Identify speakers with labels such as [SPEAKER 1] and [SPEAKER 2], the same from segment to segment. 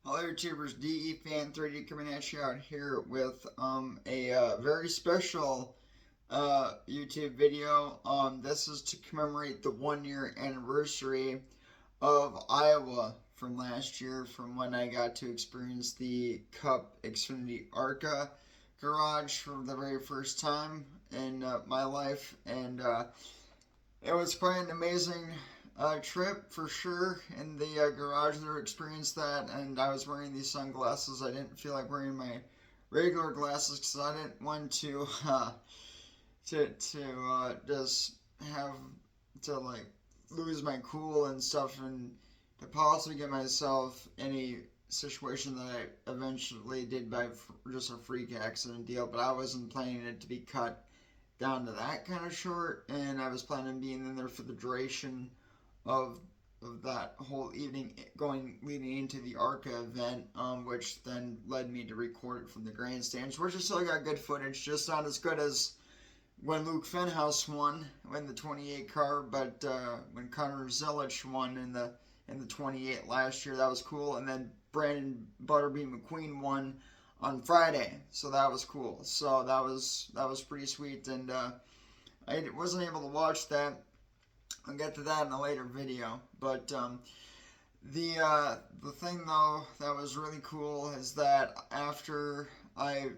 [SPEAKER 1] Hello YouTubers, DE Fan 3D coming at you out here with a very special YouTube video. This is to commemorate the 1 year anniversary of Iowa from last year, from when I got to experience the Cup Xfinity ARCA garage for the very first time in my life, and it was quite an amazing trip for sure. In the garage there, experienced that, and I was wearing these sunglasses. I didn't feel like wearing my regular glasses because I didn't want to just have to like lose my cool and stuff, and to possibly get myself in a situation that I eventually did by just a freak accident deal. But I wasn't planning it to be cut down to that kind of short, and I was planning on being in there for the duration of that whole evening, leading into the ARCA event, which then led me to record it from the grandstands, which I still got good footage, just not as good as when Luke Fenhouse won in the 28 car, but when Connor Zelich won in the 28 last year, that was cool. And then Brandon Butterbean McQueen won on Friday, so that was cool. So that was pretty sweet, and I wasn't able to watch that. I'll get to that in a later video. But the thing though that was really cool is that after I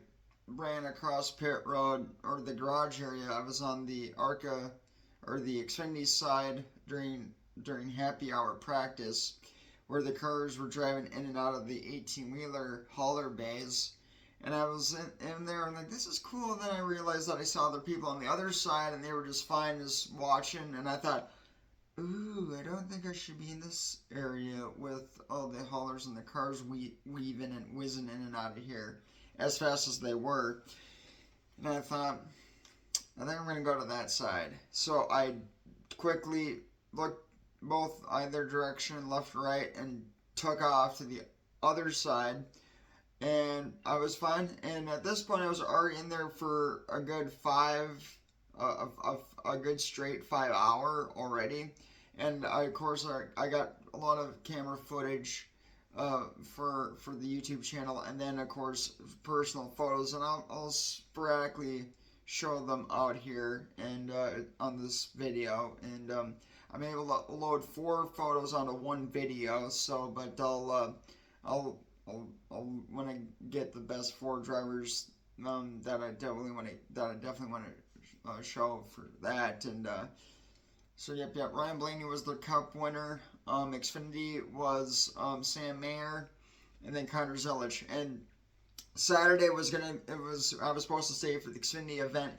[SPEAKER 1] ran across pit road or the garage area, I was on the ARCA or the Xfinity side during happy hour practice, where the cars were driving in and out of the 18-wheeler hauler bays. And I was in there and like, this is cool. And then I realized that I saw other people on the other side and they were just fine just watching. And I thought, ooh, I don't think I should be in this area with all the haulers and the cars weaving and whizzing in and out of here as fast as they were. And I thought, I think I'm going to go to that side. So I quickly looked both either direction, left, right, and took off to the other side. And I was fine. And at this point, I was already in there for a good a good straight 5 hour already. And of course, I got a lot of camera footage for the YouTube channel, and then of course personal photos, and I'll sporadically show them out here and on this video. And I'm able to load 4 photos onto one video. So, but I'll when I get the best 4 drivers that I definitely want to show for that. And so yep, Ryan Blaney was the Cup winner. Xfinity was Sam Mayer, and then Connor Zelich. And Saturday I was supposed to stay for the Xfinity event.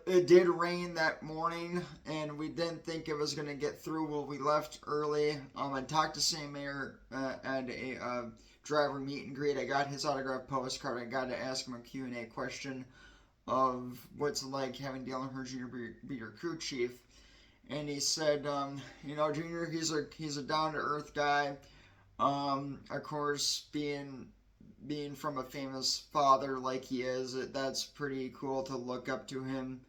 [SPEAKER 1] It did rain that morning, and we didn't think it was gonna get through. Well, we left early. I talked to Sam Mayer at a driver meet and greet. I got his autographed postcard. I got to ask him a Q&A question of what's it like having Dale Earnhardt Jr. be your crew chief. And he said, Junior, he's a down to earth guy. Of course, being from a famous father like he is, that's pretty cool to look up to him,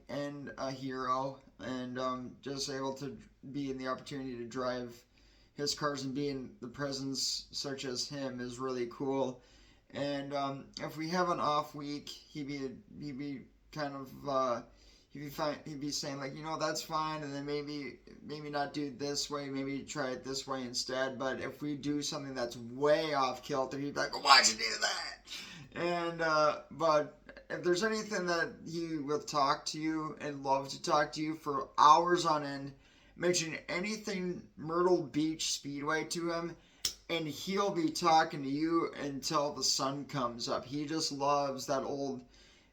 [SPEAKER 1] and a hero, and just able to be in the opportunity to drive his cars and be in the presence such as him is really cool. And if we have an off week, he'd be kind of he'd be saying like, that's fine, and then maybe not do it this way, maybe try it this way instead. But if we do something that's way off kilter, he'd be like, why'd you do that? And but if there's anything that he will talk to you and love to talk to you for hours on end, mention anything Myrtle Beach Speedway to him, and he'll be talking to you until the sun comes up. He just loves that old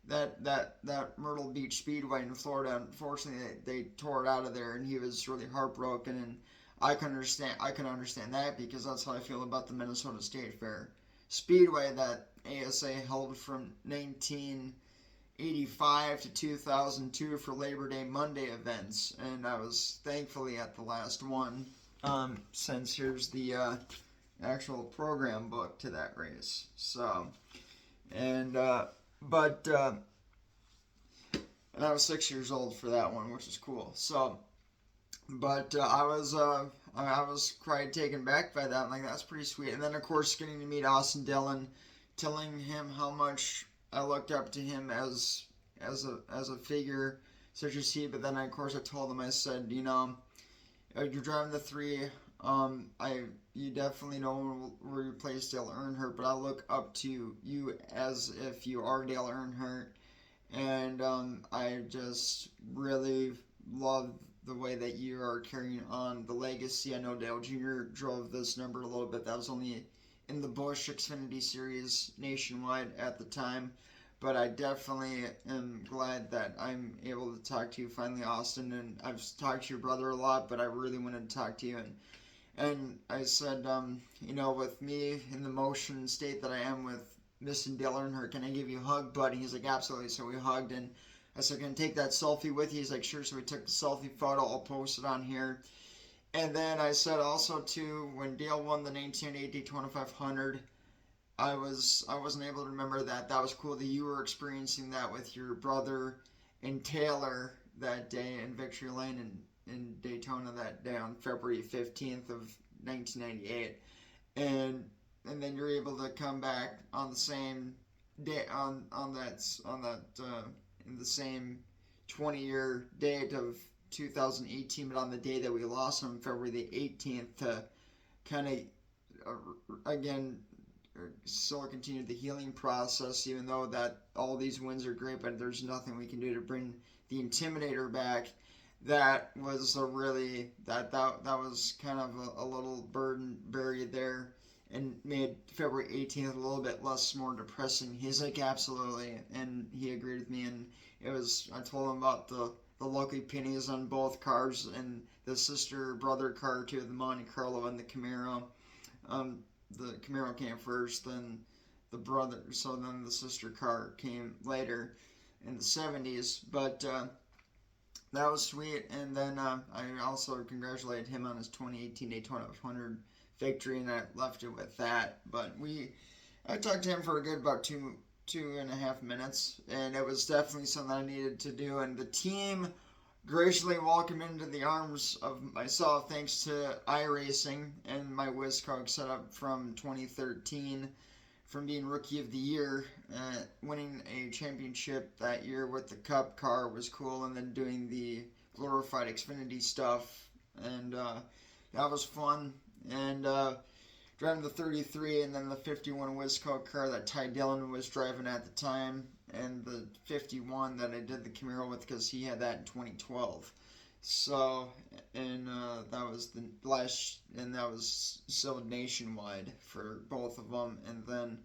[SPEAKER 1] that Myrtle Beach Speedway in Florida. Unfortunately, they tore it out of there, and he was really heartbroken. And I can understand that, because that's how I feel about the Minnesota State Fair Speedway that ASA held from 1985 to 2002 for Labor Day Monday events, and I was thankfully at the last one, since here's the actual program book to that race. So, and and I was 6 years old for that one, which is cool. So, but I I was quite taken back by that. I'm like, that's pretty sweet. And then, of course, getting to meet Austin Dillon, telling him how much I looked up to him as a figure such as he. But then, of course, I told him, I said, you're driving the 3. You definitely know where you place Dale Earnhardt, but I look up to you as if you are Dale Earnhardt, and I just really love the way that you are carrying on the legacy. I know Dale Jr. drove this number a little bit. That was only in the Busch Xfinity Series nationwide at the time. But I definitely am glad that I'm able to talk to you finally, Austin. And I've talked to your brother a lot, but I really wanted to talk to you. And I said, with me in the motion state that I am with missing Dale Earnhardt, can I give you a hug, buddy? He's like, absolutely. So we hugged, and I said, can I take that selfie with you? He's like, sure. So we took the selfie photo. I'll post it on here. And then I said also, too, when Dale won the 1988 Daytona 500, I wasn't able to remember that. That was cool that you were experiencing that with your brother and Taylor that day in Victory Lane in Daytona that day on February 15th of 1998. And then you're able to come back on the same day on that in the same 20-year date of 2018, but on the day that we lost him, February the 18th, to kind of again still continue the healing process, even though that all these wins are great, but there's nothing we can do to bring the Intimidator back. That was a really that was kind of a little burden buried there, and made February 18th a little bit less more depressing. He's like, absolutely, and he agreed with me. And I told him about the lucky pennies on both cars, and the sister brother car too, the Monte Carlo and the Camaro. The Camaro came first, then the brother, so then the sister car came later in the 70s. But that was sweet. And then I also congratulated him on his 2018 Daytona 500 victory, and I left it with that. But I talked to him for a good about two and a half minutes, and it was definitely something I needed to do. And the team graciously welcomed into the arms of myself, thanks to iRacing and my WizCog setup from 2013, from being Rookie of the Year, winning a championship that year with the Cup car was cool, and then doing the glorified Xfinity stuff, and that was fun. And driving the 33 and then the 51 WizCog car that Ty Dillon was driving at the time, and the 51 that I did the Camaro with, because he had that in 2012. So, and that was the last, and that was sold nationwide for both of them. And then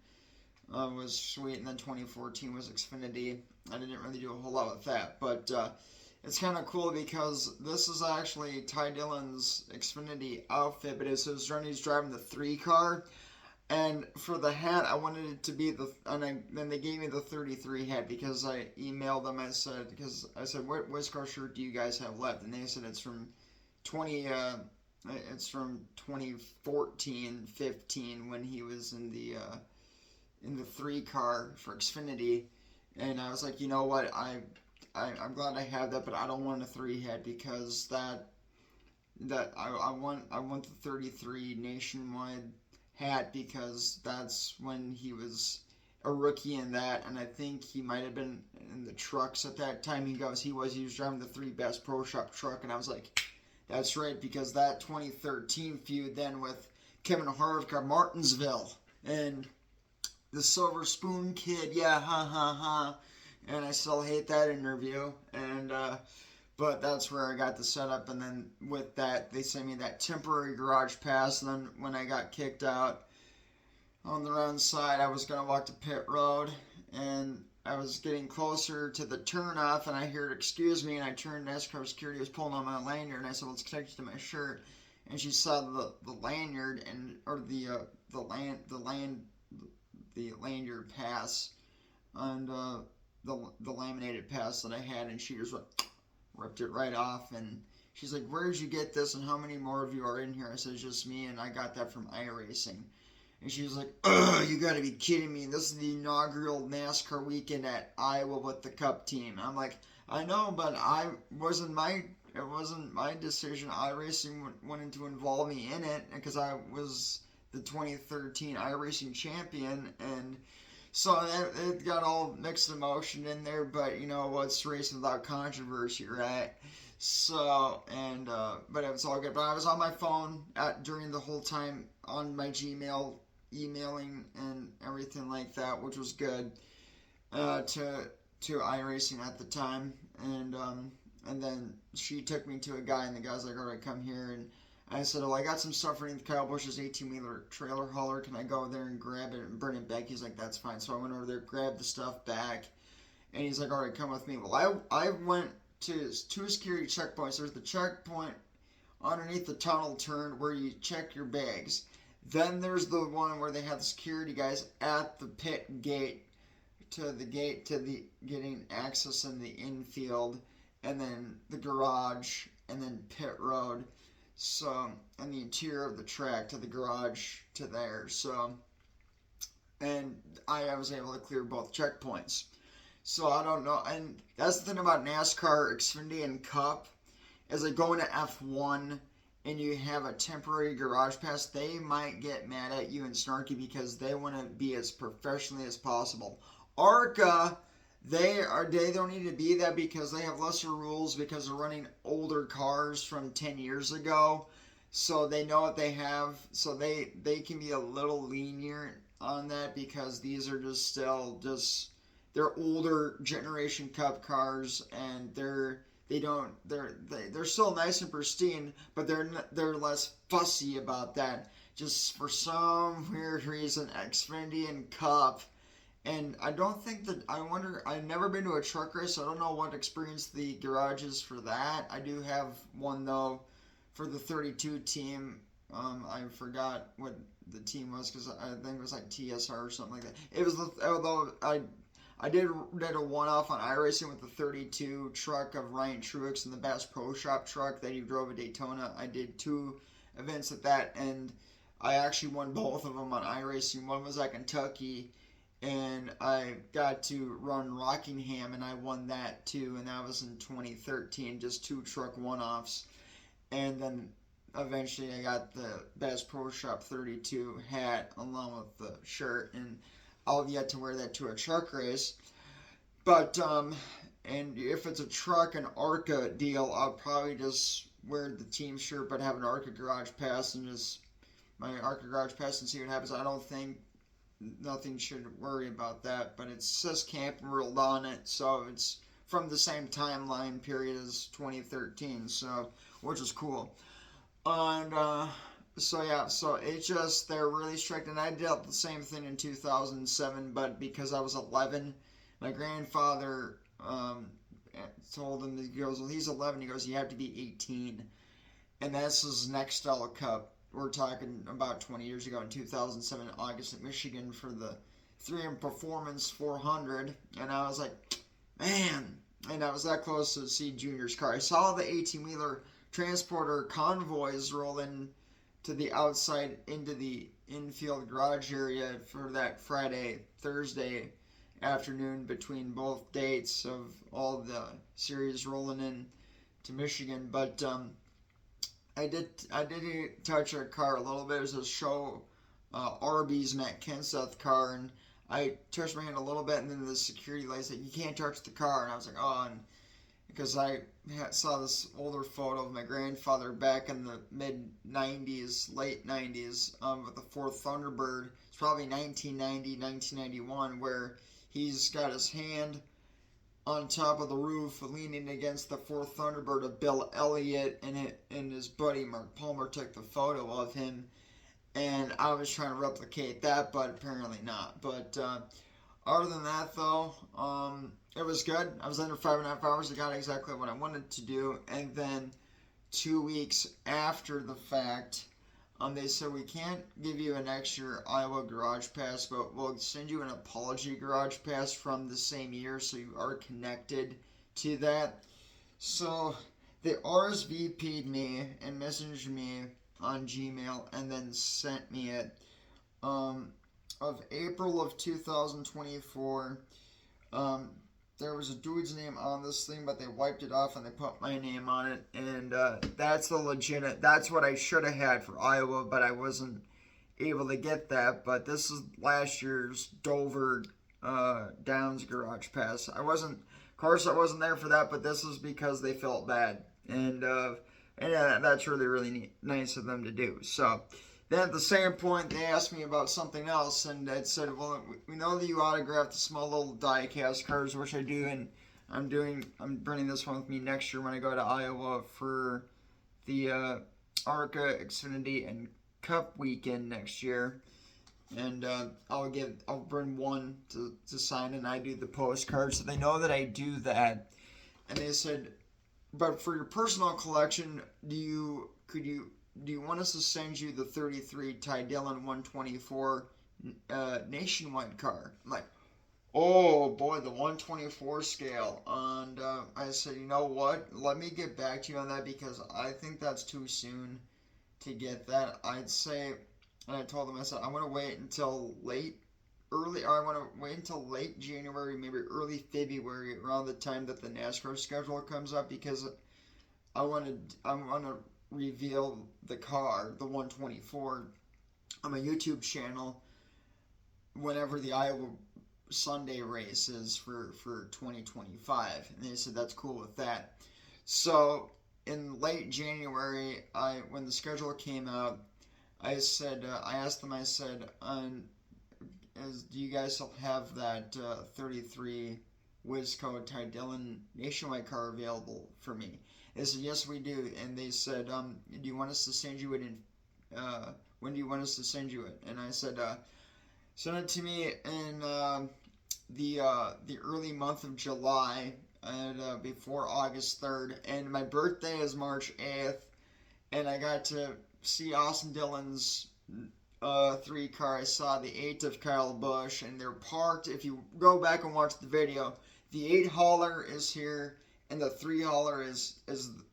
[SPEAKER 1] was sweet. And then 2014 was Xfinity. I didn't really do a whole lot with that, but it's kind of cool because this is actually Ty Dillon's Xfinity outfit, but he's driving the 3 car. And for the hat, I wanted it to be then they gave me the 33 hat, because I emailed them. I said, what WizCar shirt do you guys have left? And they said it's from 2014-15 when he was in the 3 car for Xfinity. And I was like, you know what, I'm glad I have that, but I don't want a 3 hat, because I want the 33 nationwide hat, because that's when he was a rookie in that, and I think he might have been in the trucks at that time. He was driving the 3 Best Pro Shop truck, and I was like, that's right, because that 2013 feud then with Kevin Harvick at Martinsville, and the Silver Spoon Kid, yeah, ha, and I still hate that interview, and but that's where I got the setup. And then with that, they sent me that temporary garage pass. And then when I got kicked out on the run side, I was going to walk to pit road, and I was getting closer to the turnoff, and I heard, excuse me, and I turned, and NASCAR security was pulling on my lanyard, and I said, well, it's connected to my shirt. And she saw the lanyard, the lanyard pass, and the laminated pass that I had, and she just ripped it right off. And she's like, where did you get this, and how many more of you are in here? I said, it's just me, and I got that from iRacing. And she was like, ugh, you gotta be kidding me. This is the inaugural NASCAR weekend at Iowa with the Cup team. I'm like, I know, but it wasn't my decision. iRacing wanted to involve me in it because I was the 2013 iRacing champion, and so it got all mixed emotion in there. But you know what's racing without controversy, right? So but it was all good. But I was on my phone during the whole time on my Gmail, emailing and everything like that, which was good. To iRacing at the time, and then she took me to a guy, and the guy's like, "All right, come here." And I said, "Oh, I got some stuff underneath Kyle Busch's 18-wheeler trailer hauler. Can I go there and grab it and bring it back?" He's like, "That's fine." So I went over there, grabbed the stuff back, and he's like, "All right, come with me." Well, I went to two security checkpoints. There's the checkpoint underneath the tunnel turn where you check your bags. Then there's the one where they have the security guys at the pit gate to the getting access in the infield, and then the garage, and then pit road. So, and the interior of the track to the garage to there. So, and I was able to clear both checkpoints. So I don't know, and that's the thing about NASCAR Xfinity and Cup is like going to F1 and you have a temporary garage pass, they might get mad at you and snarky because they want to be as professionally as possible. ARCA, they don't need to be that because they have lesser rules because they're running older cars from 10 years ago. So they know what they have. So they can be a little lenient on that because these are just still just they're older generation Cup cars, and they're still nice and pristine, but they're less fussy about that. Just for some weird reason, Xfinity and Cup, and I don't think that I wonder. I've never been to a truck race, so I don't know what experience the garage is for that. I do have one though, for the 32 team. I forgot what the team was because I think it was like TSR or something like that. It was although I did a one-off on iRacing with the 32 truck of Ryan Truex and the Bass Pro Shop truck that he drove at Daytona. I did two events at that, and I actually won both of them on iRacing. One was at Kentucky, and I got to run Rockingham, and I won that too, and that was in 2013, just two truck one-offs. And then eventually I got the Bass Pro Shop 32 hat along with the shirt, and I'll have yet to wear that to a truck race. But, and if it's a truck and ARCA deal, I'll probably just wear the team shirt but have an ARCA garage pass and just my ARCA garage pass and see what happens. I don't think nothing should worry about that, but it says Camping World on it, so it's from the same timeline period as 2013, so which is cool. And so yeah, so it's just they're really strict, and I did the same thing in 2007, but because I was 11, my grandfather told him, he goes, well, he's 11, he goes, you have to be 18, and that's his Nextel Cup. We're talking about 20 years ago in 2007 in August at Michigan for the 3M Performance 400, and I was like, man, and I was that close to see Junior's car. I saw the 18-wheeler transporter convoys rolling to the outside into the infield garage area for that Thursday afternoon between both dates of all the series rolling in to Michigan. But I did touch a car a little bit. It was a show Arby's Matt Kenseth car, and I touched my hand a little bit, and then the security lady said, "You can't touch the car," and I was like, "Oh," and because I saw this older photo of my grandfather back in the mid-90s, late 90s, with the Ford Thunderbird. It's probably 1990, 1991, where he's got his hand on top of the roof leaning against the Ford Thunderbird of Bill Elliott, and his buddy Mark Palmer took the photo of him. And I was trying to replicate that, but apparently not. But other than that, though, it was good. I was under 5.5 hours. I got exactly what I wanted to do. And then 2 weeks after the fact, they said, we can't give you an extra Iowa garage pass, but we'll send you an apology garage pass from the same year so you are connected to that. So they RSVP'd me and messaged me on Gmail and then sent me it of April of 2024. there was a dude's name on this thing, but they wiped it off and they put my name on it. And that's the legit. That's what I should have had for Iowa, but I wasn't able to get that. But this is last year's Dover Downs Garage Pass. Of course, I wasn't there for that, but this is because they felt bad, and that's really really nice of them to do. So then at the same point, they asked me about something else, and I said, "Well, we know that you autographed the small little die-cast cards, which I do, and I'm bringing this one with me next year when I go to Iowa for the ARCA Xfinity and Cup weekend next year." And I'll bring one to sign, and I do the postcards, so they know that I do that. And they said, but for your personal collection, do you want us to send you the 33 Ty Dillon 124 nationwide car? I'm like, oh boy, the 124 scale. And I said, you know what? Let me get back to you on that, because I think that's too soon to get that. I'd say. And I told them, I said, I want to wait until late January, maybe early February, around the time that the NASCAR schedule comes up, because I want to reveal the car, the 124, on my YouTube channel whenever the Iowa Sunday race is for 2025. And they said that's cool with that. So in late January, when the schedule came out, I said, I asked them, I said, do you guys still have that 33 Wisco Ty Dillon nationwide car available for me? They said, yes, we do. And they said, do you want us to send you it when do you want us to send you it? And I said, send it to me in the early month of July, and before August 3rd. And my birthday is March 8th, and I got to see Austin Dillon's 3 car. I saw the 8 of Kyle Busch, and they're parked. If you go back and watch the video, the 8 hauler is here, and the 3 hauler is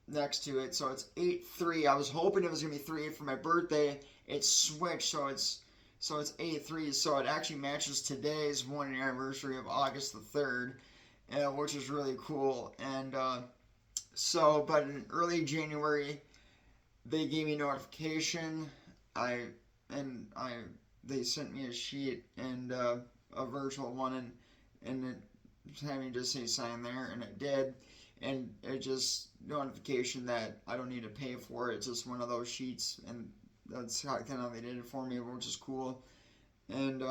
[SPEAKER 1] next to it. So it's 8-3. I was hoping it was gonna be 3-8 for my birthday. It's switched, so it's 8-3. So it actually matches today's 1-year anniversary of August the 3rd, which is really cool. And but in early January, they gave me notification. They sent me a sheet and a virtual one, and it had me just say sign there, and it did. And it just notification that I don't need to pay for it. It's just one of those sheets, and that's how kind of they did it for me, which is cool. And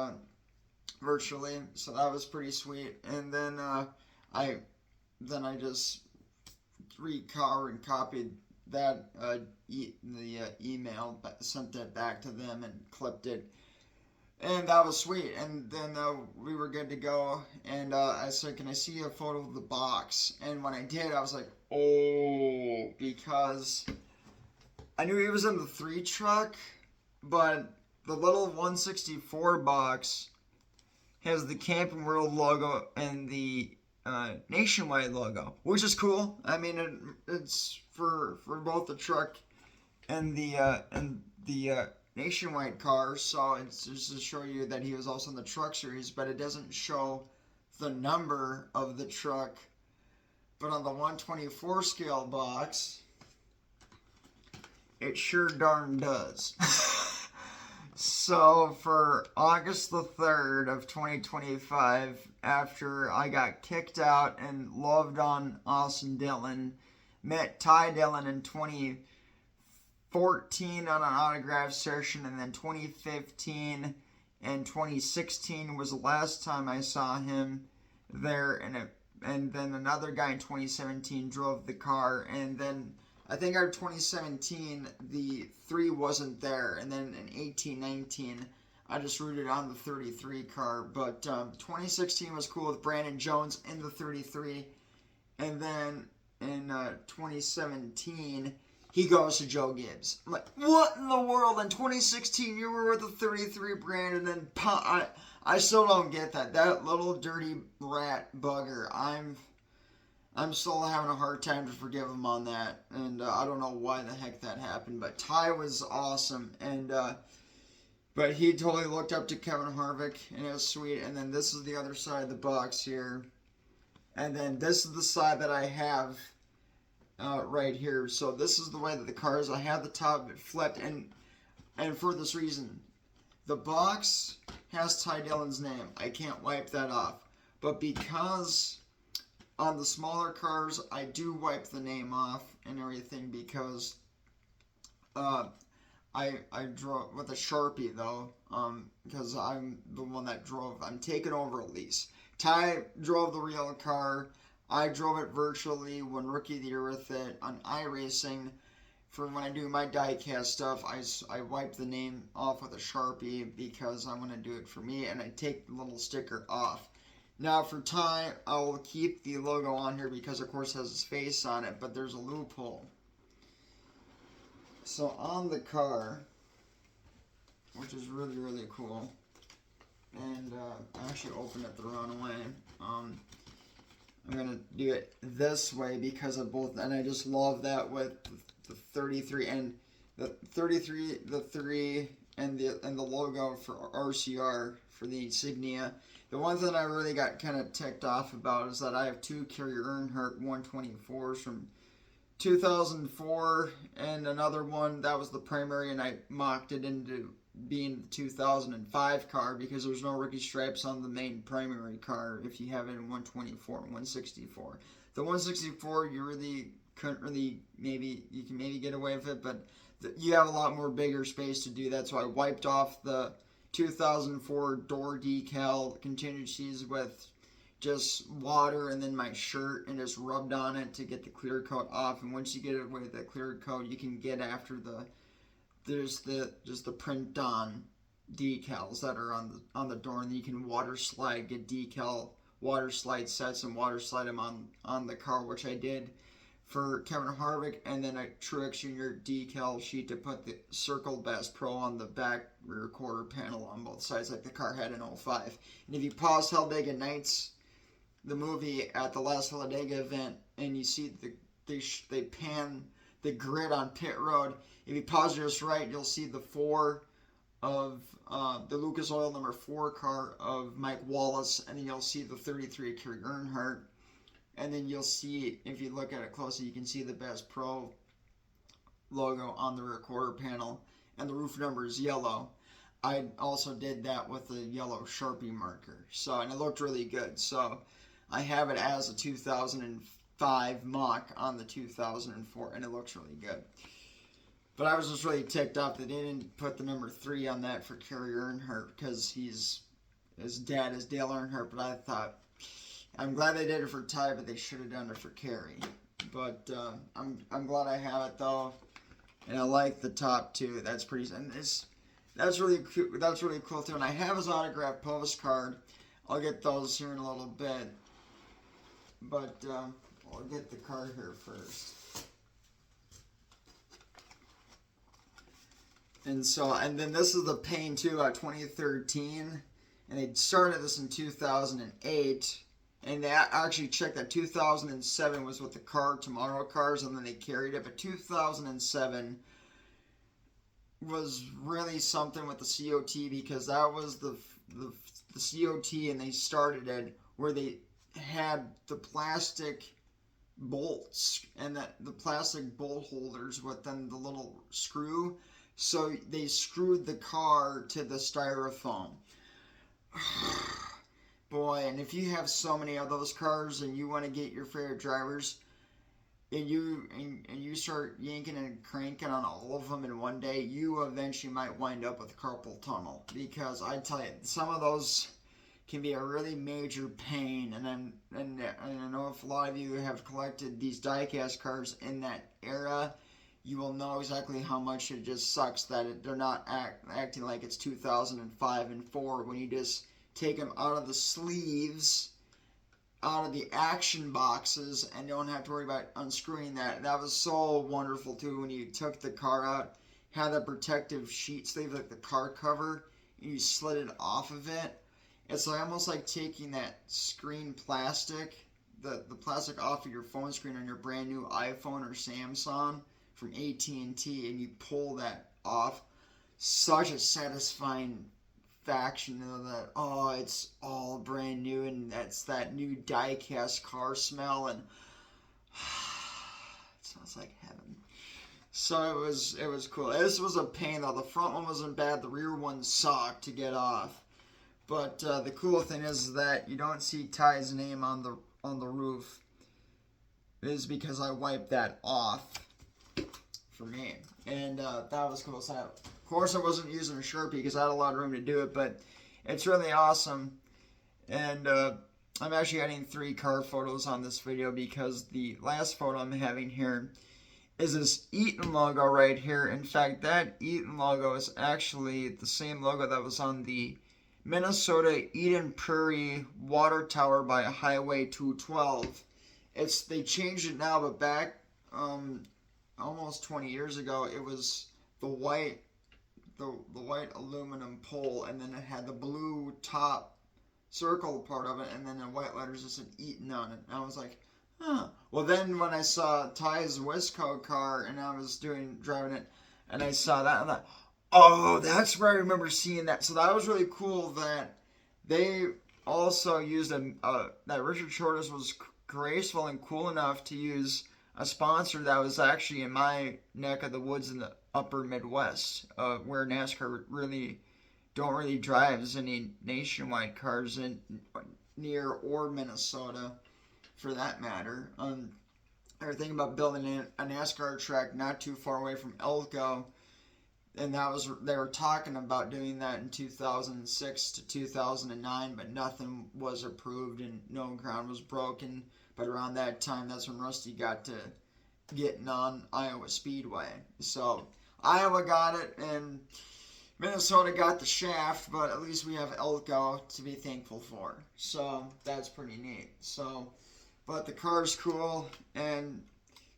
[SPEAKER 1] virtually, so that was pretty sweet. And then I just copied that email, sent that back to them and clipped it, and that was sweet. And then we were good to go, and I said, can I see a photo of the box? And when I did, I was like, oh, because I knew he was in the 3 truck, but the little 164 box has the Camping World logo and the Nationwide logo, which is cool. I mean, it's for both the truck and the Nationwide car, so it's just to show you that he was also in the truck series, but it doesn't show the number of the truck. But on the 124 scale box, it sure darn does. So for August the 3rd of 2025, after I got kicked out and loved on Austin Dillon, met Ty Dillon in 2014 on an autograph session, and then 2015 and 2016 was the last time I saw him there, and then another guy in 2017 drove the car, and then I think our 2017, the 3 wasn't there, and then in 18-19, I just rooted on the 33 car. But 2016 was cool with Brandon Jones in the 33, and then in 2017, he goes to Joe Gibbs. I'm like, what in the world? In 2016, you were with the 33 Brandon, and then I still don't get that. That little dirty rat bugger. I'm still having a hard time to forgive him on that, and I don't know why the heck that happened, but Ty was awesome, and but he totally looked up to Kevin Harvick, and it was sweet. And then this is the other side of the box here, And then this is the side that I have right here. So this is the way that the car is. I have the top flipped, and for this reason, the box has Ty Dillon's name. I can't wipe that off. But because on the smaller cars, I do wipe the name off and everything because I drove with a Sharpie though, because I'm the one that drove. I'm taking over a lease. Ty drove the real car. I drove it virtually when Rookie of the Year with it on iRacing. For when I do my diecast stuff, I wipe the name off with a Sharpie because I'm going to do it for me, and I take the little sticker off. Now for Ty, I will keep the logo on here because of course it has his face on it, but there's a loophole. So on the car, which is really, really cool, and I actually opened it the wrong way. I'm going to do it this way because of both, and I just love that with the 33 and the 33, the 3, and the logo for RCR for the insignia. The one thing I really got kind of ticked off about is that I have two Carrier Earnhardt 124s from 2004 and another one that was the primary, and I mocked it into being the 2005 car because there's no rookie stripes on the main primary car if you have it in 124 and 164. The 164 you really couldn't really, maybe you can maybe get away with it, but you have a lot more bigger space to do that. So I wiped off the 2004 door decal contingencies with just water and then my shirt and just rubbed on it to get the clear coat off. And once you get away with that clear coat, you can get after there's the print on decals that are on the door, and then you can water slide, get decal water slide sets and water slide them on the car, which I did for Kevin Harvick, and then a Truex Jr. decal sheet to put the Circle Bass Pro on the back rear quarter panel on both sides like the car had in 05. And if you pause Talladega Nights, the movie, at the last Talladega event, and you see they pan the grid on pit road, if you pause just right, you'll see the 4 of the Lucas Oil number 4 car of Mike Wallace, and then you'll see the 33 Carrier Earnhardt. And then you'll see, if you look at it closely, you can see the Bass Pro logo on the rear quarter panel, and the roof number is yellow. I also did that with a yellow Sharpie marker, so, and it looked really good. So I have it as a 2005 mock on the 2004, and it looks really good. But I was just really ticked off that they didn't put the number 3 on that for Carrier Earnhardt because his dad is Dale Earnhardt, but I thought, I'm glad they did it for Ty, but they should have done it for Carrie. But I'm glad I have it though, and I like the top too. That's pretty, and that's really cool. That's really cool too. And I have his autographed postcard. I'll get those here in a little bit, but I'll get the card here first. And then this is the paint too, 2013, and they started this in 2008. And they actually checked that 2007 was with the Car Tomorrow cars, and then they carried it. But 2007 was really something with the COT because that was the COT, and they started it where they had the plastic bolts and the plastic bolt holders with then the little screw. So they screwed the car to the styrofoam. Boy, and if you have so many of those cars and you want to get your favorite drivers, and you start yanking and cranking on all of them in one day, you eventually might wind up with carpal tunnel. Because I tell you, some of those can be a really major pain. And I know if a lot of you have collected these diecast cars in that era, you will know exactly how much it just sucks that they're not acting like it's 2005 and 4 when you just take them out of the sleeves, out of the action boxes, and don't have to worry about unscrewing that. That was so wonderful too when you took the car out, had that protective sheet sleeve like the car cover, and you slid it off of it. It's like almost like taking that screen plastic, the plastic off of your phone screen on your brand new iPhone or Samsung from AT&T, and you pull that off. Such a satisfying satisfaction of that, oh, it's all brand new, and that's that new die-cast car smell, and it smells like heaven. So it was cool. This was a pain though. The front one wasn't bad. The rear one sucked to get off. But the cool thing is that you don't see Ty's name on the roof. It is because I wiped that off for me, and that was cool. So of course I wasn't using a Sharpie because I had a lot of room to do it, but it's really awesome. And I'm actually adding 3 car photos on this video because the last photo I'm having here is this Eaton logo right here. In fact, that Eaton logo is actually the same logo that was on the Minnesota Eden Prairie Water Tower by Highway 212. They changed it now, but back almost 20 years ago, it was the white aluminum pole, and then it had the blue top circle part of it, and then in white letters just said Eaton on it. And I was like, huh. Well, then when I saw Ty's Wisco car and I was driving it, and I saw that, and I thought, oh, that's where I remember seeing that. So that was really cool that they also used that Richard Shortis was graceful and cool enough to use a sponsor that was actually in my neck of the woods in the upper Midwest, where NASCAR don't really drive any nationwide cars in near or Minnesota, for that matter. They were thinking about building a NASCAR track not too far away from Elko, and they were talking about doing that in 2006 to 2009, but nothing was approved and no ground was broken. But around that time, that's when Rusty got to getting on Iowa Speedway. So Iowa got it, and Minnesota got the shaft, but at least we have Elko to be thankful for. So that's pretty neat. So, but the car's cool, and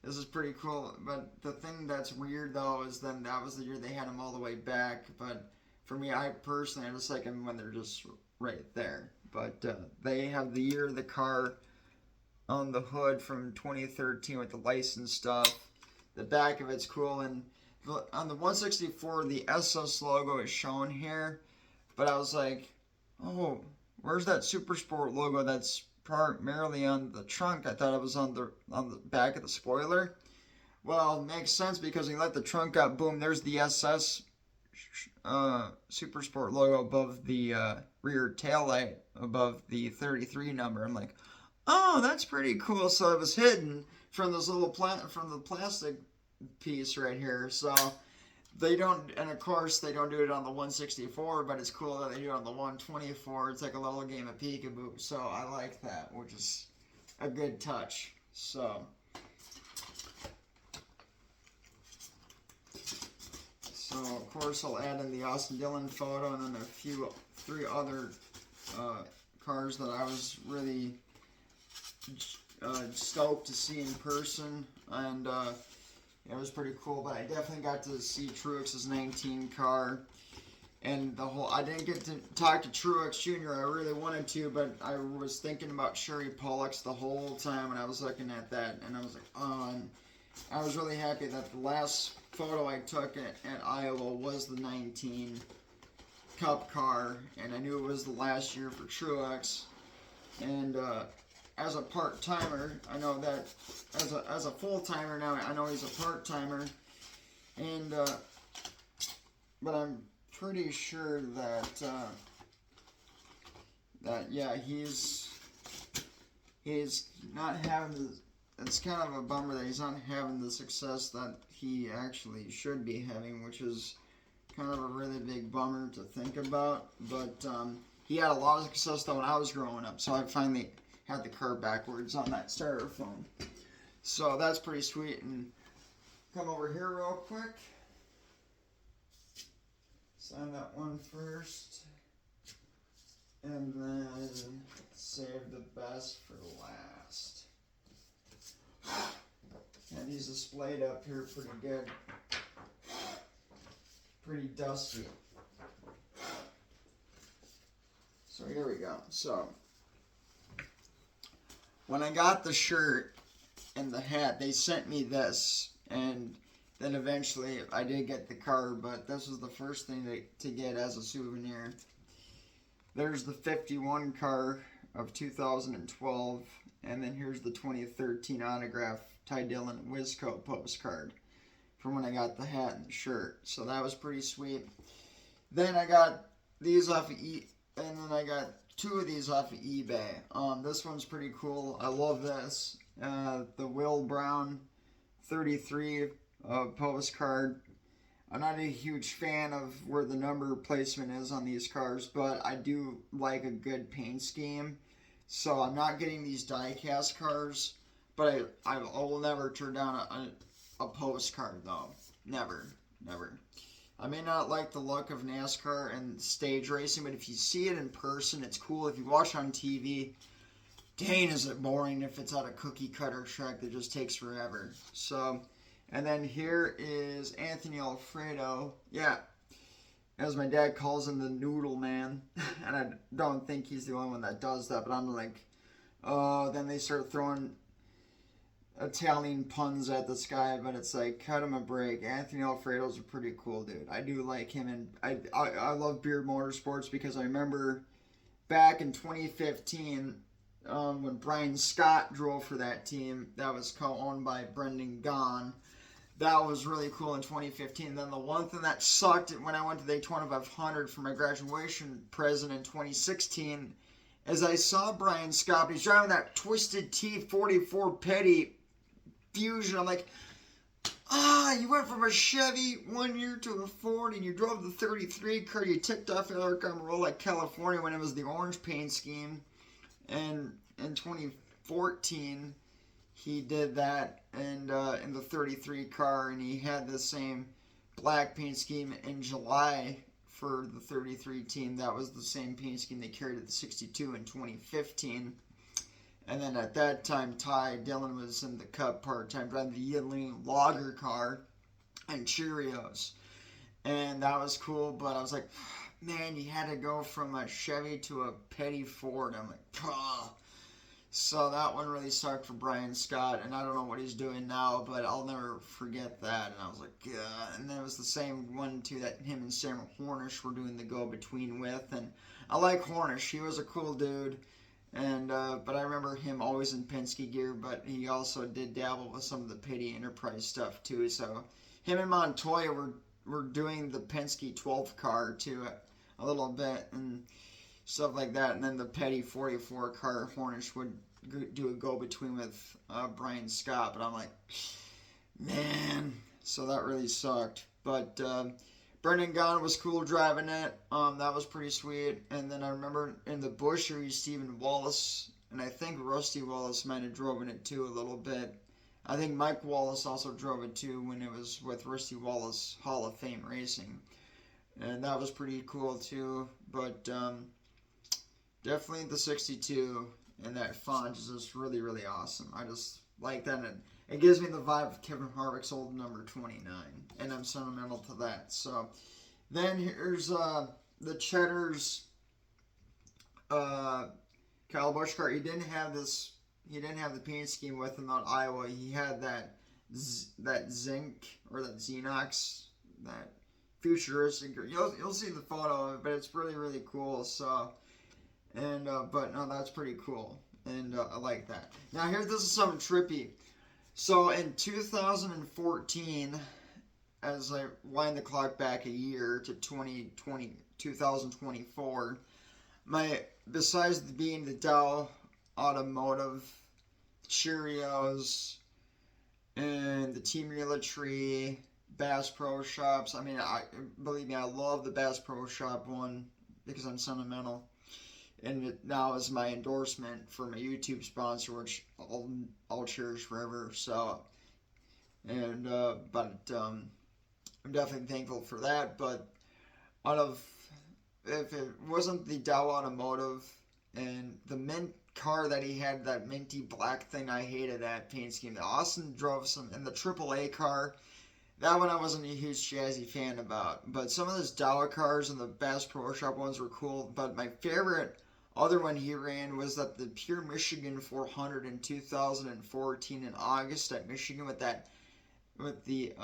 [SPEAKER 1] this is pretty cool. But the thing that's weird though is then that was the year they had them all the way back. But for me, I personally, I just like them when they're just right there. But they have the year of the car on the hood from 2013 with the license stuff. The back of it's cool, and on the 164 the SS logo is shown here, but I was like, oh, where's that Super Sport logo that's primarily on the trunk? I thought it was on the back of the spoiler. Well, it makes sense because when you let the trunk up, boom, there's the SS Super Sport logo above the rear taillight above the 33 number. I'm like, oh, that's pretty cool. So it was hidden from this little from the plastic piece right here. So they don't, and of course they don't do it on the 164, but it's cool that they do it on the 124. It's like a little game of peekaboo. So I like that, which is a good touch. So of course I'll add in the Austin Dillon photo, and then 3 other cars that I was really stoked to see in person, and it was pretty cool. But I definitely got to see Truex's 19 car, and I didn't get to talk to Truex Jr. I really wanted to, but I was thinking about Sherry Pollux the whole time when I was looking at that, and I was like, oh, and I was really happy that the last photo I took at Iowa was the 19 Cup car, and I knew it was the last year for Truex. And as a part-timer, I know that as a full-timer now, I know he's a part-timer, and but I'm pretty sure that yeah, he's not having the. It's kind of a bummer that he's not having the success that he actually should be having, which is kind of a really big bummer to think about. But he had a lot of success though when I was growing up, so I finally had the car backwards on that styrofoam. So that's pretty sweet. And come over here real quick. Sign that one first. And then save the best for last. And these displayed up here pretty good. Pretty dusty. So here we go. So when I got the shirt and the hat, they sent me this, and then eventually I did get the car, but this was the first thing to get as a souvenir. There's the 51 car of 2012, and then here's the 2013 autograph Ty Dillon Wisco postcard from when I got the hat and the shirt. So that was pretty sweet. Then I got these off of and then I got two of these off of eBay. This one's pretty cool. I love this. The Will Brown 33 postcard. I'm not a huge fan of where the number placement is on these cars, but I do like a good paint scheme. So I'm not getting these die-cast cars, but I will never turn down a postcard, though. Never. I may not like the look of NASCAR and stage racing, but if you see it in person, it's cool. If you watch on TV, dang, is it boring if it's at a cookie-cutter track that just takes forever. So, and then here is Anthony Alfredo. Yeah, as my dad calls him, the Noodle Man. And I don't think he's the only one that does that, but I'm like, oh, then they start throwing Italian puns at this guy, but it's like, cut him a break. Anthony Alfredo's a pretty cool dude. I do like him, and I love Beard Motorsports because I remember back in 2015 when Brian Scott drove for that team that was co-owned by Brendan Gaughan. That was really cool in 2015. Then the one thing that sucked when I went to Daytona 500 for my graduation present in 2016 is I saw Brian Scott. He's driving that Twisted T44 Petty Fusion. I'm like, you went from a Chevy 1 year to a Ford, and you drove the 33 car. You ticked off Eric Amarola, California, when it was the orange paint scheme. And in 2014, he did that in the 33 car, and he had the same black paint scheme in July for the 33 team. That was the same paint scheme they carried at the 62 in 2015. And then at that time, Ty Dillon was in the Cup part-time, driving the Yingling Lager car and Cheerios. And that was cool, but I was like, man, you had to go from a Chevy to a Petty Ford. I'm like, oh. So that one really sucked for Brian Scott, and I don't know what he's doing now, but I'll never forget that. And I was like, yeah. And then it was the same one, too, that him and Sam Hornish were doing the go-between with. And I like Hornish. He was a cool dude. And but I remember him always in Penske gear, but he also did dabble with some of the Petty Enterprise stuff too. So him and Montoya were doing the Penske 12th car too a little bit and stuff like that. And then the Petty 44 car, Hornish would do a go-between with Brian Scott. But I'm like, man, so that really sucked. But Brendan Gaughan was cool driving it. That was pretty sweet. And then I remember in the Busch Series, Stephen Wallace, and I think Rusty Wallace might have driven it too a little bit. I think Mike Wallace also drove it too when it was with Rusty Wallace Hall of Fame Racing. And that was pretty cool too. But definitely the 62 and that font is just really, really awesome. I just like that. And it gives me the vibe of Kevin Harvick's old number 29, and I'm sentimental to that. So then here's the Cheddar's Kyle Busch car. He didn't have the paint scheme with him out Iowa. He had that zinc or that Xenox, that futuristic. You'll see the photo of it, but it's really, really cool. So and but no, that's pretty cool, and I like that. Now this is something trippy. So in 2014, as I wind the clock back a year to 2024, besides being the Dow Automotive, Cheerios, and the Team Realtree, Bass Pro Shops, I mean, believe me, I love the Bass Pro Shop one because I'm sentimental. And it now is my endorsement for my YouTube sponsor, which I'll cherish forever. So, and but I'm definitely thankful for that. But if it wasn't the Dow Automotive and the mint car that he had, that minty black thing, I hated that paint scheme. Austin drove some, and the AAA car, that one I wasn't a huge Jazzy fan about. But some of those Dow cars and the Bass Pro Shop ones were cool. But my favorite other one he ran was that the Pure Michigan 400 in 2014 in August at Michigan with the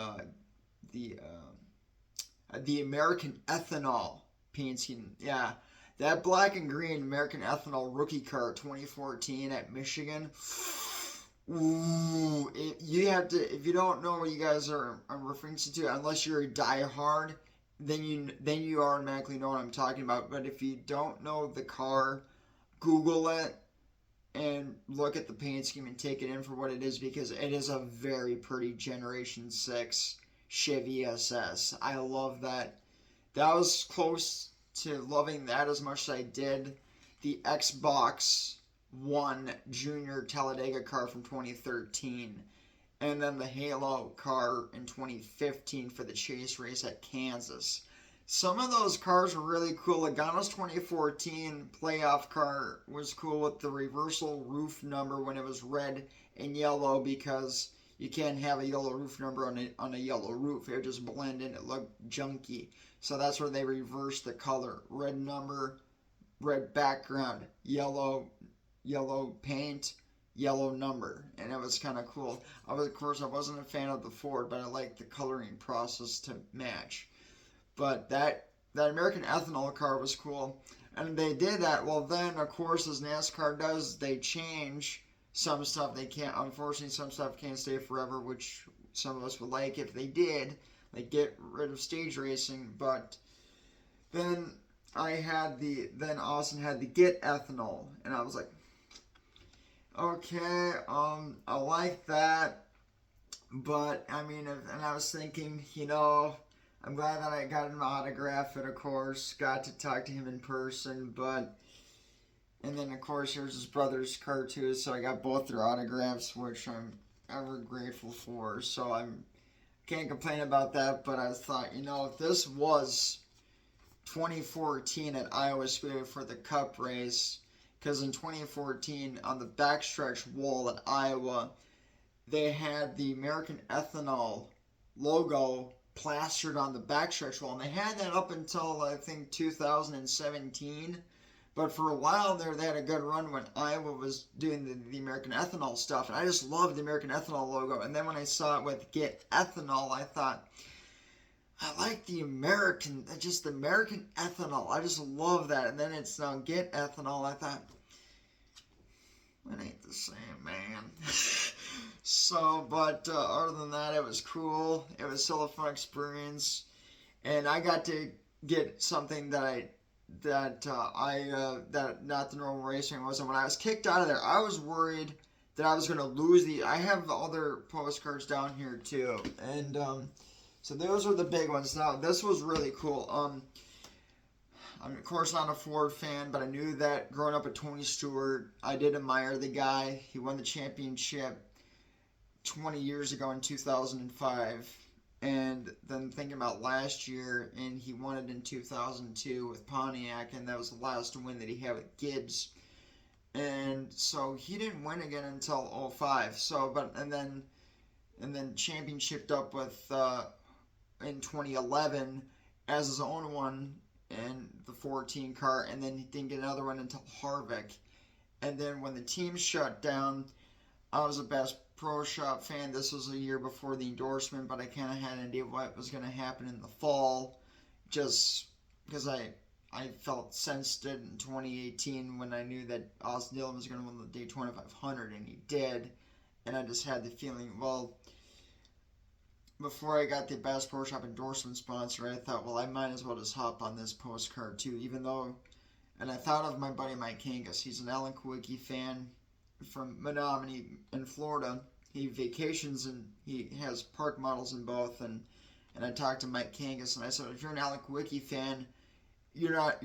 [SPEAKER 1] American ethanol paint scheme. Yeah, That black and green American Ethanol rookie car 2014 at Michigan. Ooh, you have to. If you don't know what you guys are referring to, unless you're a diehard, then you automatically know what I'm talking about. But if you don't know the car, Google it and look at the paint scheme and take it in for what it is, because it is a very pretty Generation 6 Chevy SS. I love that. That was close to loving that as much as I did the Xbox One Junior Talladega car from 2013. And then the Halo car in 2015 for the chase race at Kansas. Some of those cars were really cool. Logano's 2014 playoff car was cool with the reversal roof number when it was red and yellow, because you can't have a yellow roof number on a yellow roof. It would just blend in. It looked junky. So that's where they reversed the color. Red number, red background, yellow paint, yellow number. And it was kind of cool. Of course, I wasn't a fan of the Ford, but I liked the coloring process to match. But that American Ethanol car was cool. And they did that. Well, then, of course, as NASCAR does, they change some stuff. They can't, unfortunately, some stuff can't stay forever, which some of us would like if they did. Like, get rid of stage racing. But then then Austin had the Get Ethanol. And I was like, okay, I like that. But, I mean, and I was thinking, I'm glad that I got him to autograph it, of course. Got to talk to him in person, and then, of course, here's his brother's car, too, so I got both their autographs, which I'm ever grateful for. So can't complain about that, but I thought, if this was 2014 at Iowa Speedway for the Cup race, because in 2014, on the backstretch wall at Iowa, they had the American Ethanol logo plastered on the backstretch wall, and they had that up until I think 2017. But for a while there, they had a good run when Iowa was doing the American Ethanol stuff, and I just loved the American Ethanol logo. And then when I saw it with Get Ethanol, I thought, I like the American Ethanol. I just love that. And then it's now Get Ethanol. I thought, it ain't the same, man. So, but other than that, it was cool. It was still a fun experience, and I got to get something that not the normal racing was. And when I was kicked out of there, I was worried that I was going to lose I have the other postcards down here too, and so those are the big ones. Now this was really cool. I'm of course not a Ford fan, but I knew that growing up with Tony Stewart, I did admire the guy. He won the championship 20 years ago in 2005, and then thinking about last year, and he won it in 2002 with Pontiac, and that was the last win that he had with Gibbs, and so he didn't win again until 05. So, and then championshiped up with in 2011 as his own one in the 14 car, and then he didn't get another one until Harvick. And then when the team shut down, I was a Bass Pro Shop fan. This was a year before the endorsement, but I kind of had an idea what was going to happen in the fall, just because I felt sensed it in 2018 when I knew that Austin Dillon was going to win the Daytona 500, and he did. And I just had the feeling, well, before I got the Bass Pro Shop endorsement sponsor, I thought, well, I might as well just hop on this postcard too, even though, and I thought of my buddy Mike Kangas. He's an Alan Kulwicki fan from Menominee in Florida. He vacations and he has park models in both, and I talked to Mike Kangas, and I said, if you're an Alan Kulwicki fan, you're a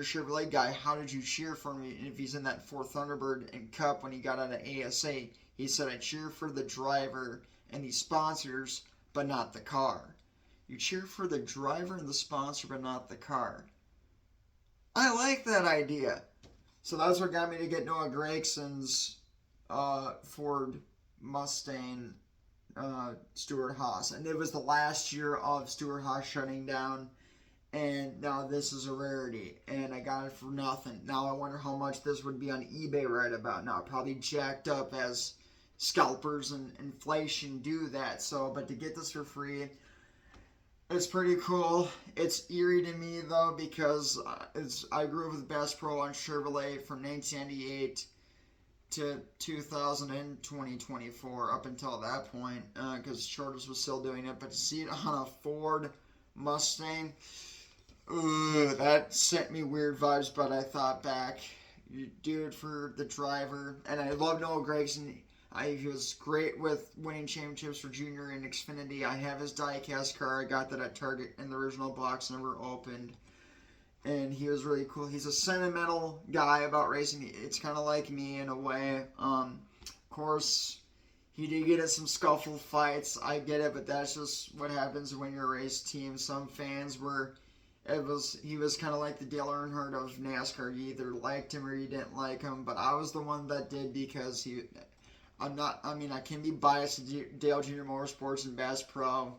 [SPEAKER 1] Chevrolet guy, how did you cheer for me? And if he's in that Ford Thunderbird and Cup when he got out of ASA, he said, I cheer for the driver and the sponsors, but not the car. You cheer for the driver and the sponsor, but not the car. I like that idea. So that's what got me to get Noah Gregson's Ford Mustang Stewart-Haas. And it was the last year of Stewart-Haas shutting down. And now this is a rarity. And I got it for nothing. Now I wonder how much this would be on eBay right about now. Probably jacked up as scalpers and inflation do that. So, but to get this for free, It's pretty cool. It's eerie to me though because I grew up with Bass Pro on Chevrolet from 1998 to 2000 and 2024 up until that point because Shorters was still doing it. But to see it on a Ford Mustang, that sent me weird vibes. But I thought back, you do it for the driver, and I love Noah Gragson. He was great with winning championships for Junior in Xfinity. I have his diecast car. I got that at Target in the original box, never opened. And he was really cool. He's a sentimental guy about racing. It's kind of like me in a way. Of course, he did get in some scuffle fights. I get it, but that's just what happens when you're a race team. Some fans were, he was kind of like the Dale Earnhardt of NASCAR. You either liked him or you didn't like him. But I was the one that did because I can be biased to Dale Jr. Motorsports and Bass Pro.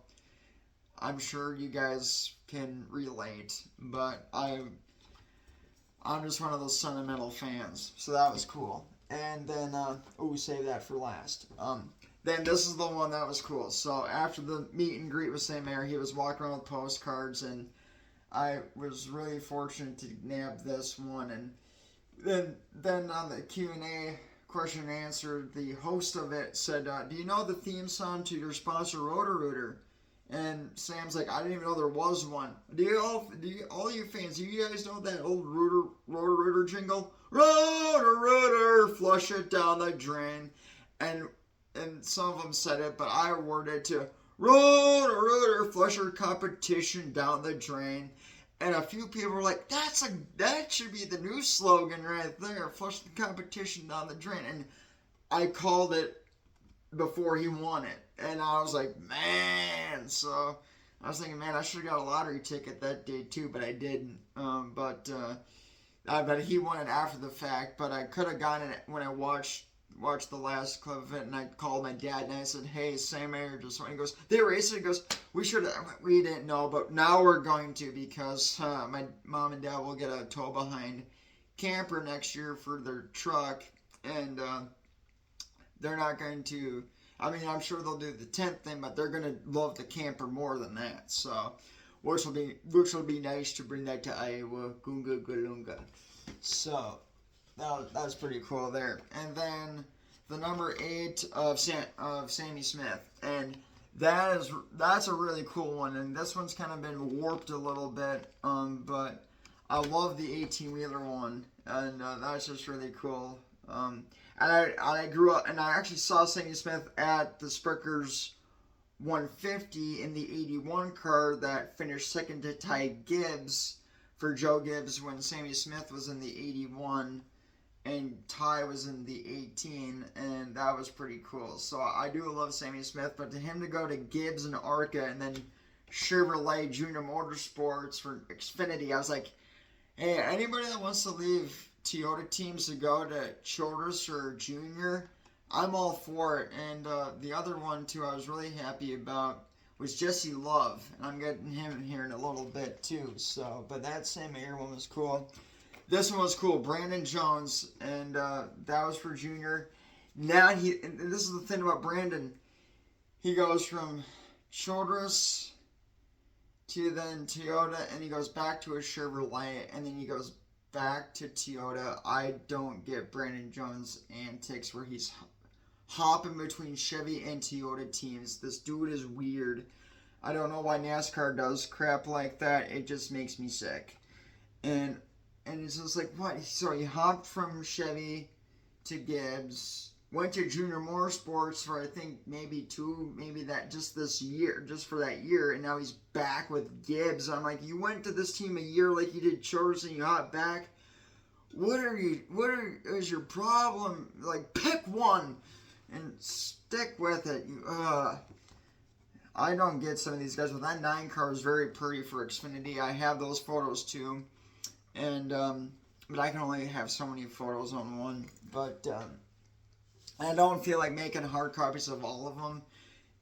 [SPEAKER 1] I'm sure you guys can relate, but I'm just one of those sentimental fans. So that was cool. And then, save that for last. Then this is the one that was cool. So after the meet and greet with Sam Mayer, he was walking around with postcards, and I was really fortunate to nab this one. And then on the Q&A question and answer, the host of it said, do you know the theme song to your sponsor, Roto-Rooter? And Sam's like, I didn't even know there was one. All you fans, do you guys know that old Roto-Rooter jingle? Roto-Rooter, flush it down the drain. And some of them said it, but I worded it to Roto-Rooter, flush your competition down the drain. And a few people were like, that should be the new slogan right there, flush the competition down the drain. And I called it before he won it. And I was like, man. So I was thinking, man, I should have got a lottery ticket that day too, but I didn't. But he won it after the fact. But I could have gotten it when I watched the last clip of it, and I called my dad and I said, hey, Sam Mayer just won. He goes, they raced it. He goes, we didn't know, but now we're going to because my mom and dad will get a tow behind camper next year for their truck, and they're not going to. I'm sure they'll do the tent thing, but they're gonna love the camper more than that. So, which will be nice to bring that to Iowa, Gunga Galunga. So, that was pretty cool there. And then the number 8 of Sammy Smith, and that's a really cool one. And this one's kind of been warped a little bit, but I love the 18-wheeler one, and that's just really cool. And I grew up, and I actually saw Sammy Smith at the Sprickers 150 in the 81 car that finished second to Ty Gibbs for Joe Gibbs when Sammy Smith was in the 81 and Ty was in the 18, and that was pretty cool. So I do love Sammy Smith, but to him to go to Gibbs and ARCA and then Chevrolet Junior Motorsports for Xfinity, I was like, hey, anybody that wants to leave Toyota teams to go to Childress or Junior, I'm all for it. And the other one too I was really happy about was Jesse Love, and I'm getting him here in a little bit too. So, but that Sam Mayer one was cool. This one was cool, Brandon Jones, and that was for Junior. Now and this is the thing about Brandon, he goes from Childress to then Toyota, and he goes back to a Chevrolet, and then he goes back to Toyota. I don't get Brandon Jones' antics where he's hopping between Chevy and Toyota teams. This dude is weird. I don't know why NASCAR does crap like that. It just makes me sick. And it's just like, what? So he hopped from Chevy to Gibbs, went to Junior Motorsports for I think maybe just this year, just for that year, and now he's back with Gibbs. I'm like, you went to this team a year like you did Childress and you hopped back. What is your problem? Like, pick one and stick with it. I don't get some of these guys, but that 9 car is very pretty for Xfinity. I have those photos too, and but I can only have so many photos on one. But I don't feel like making hard copies of all of them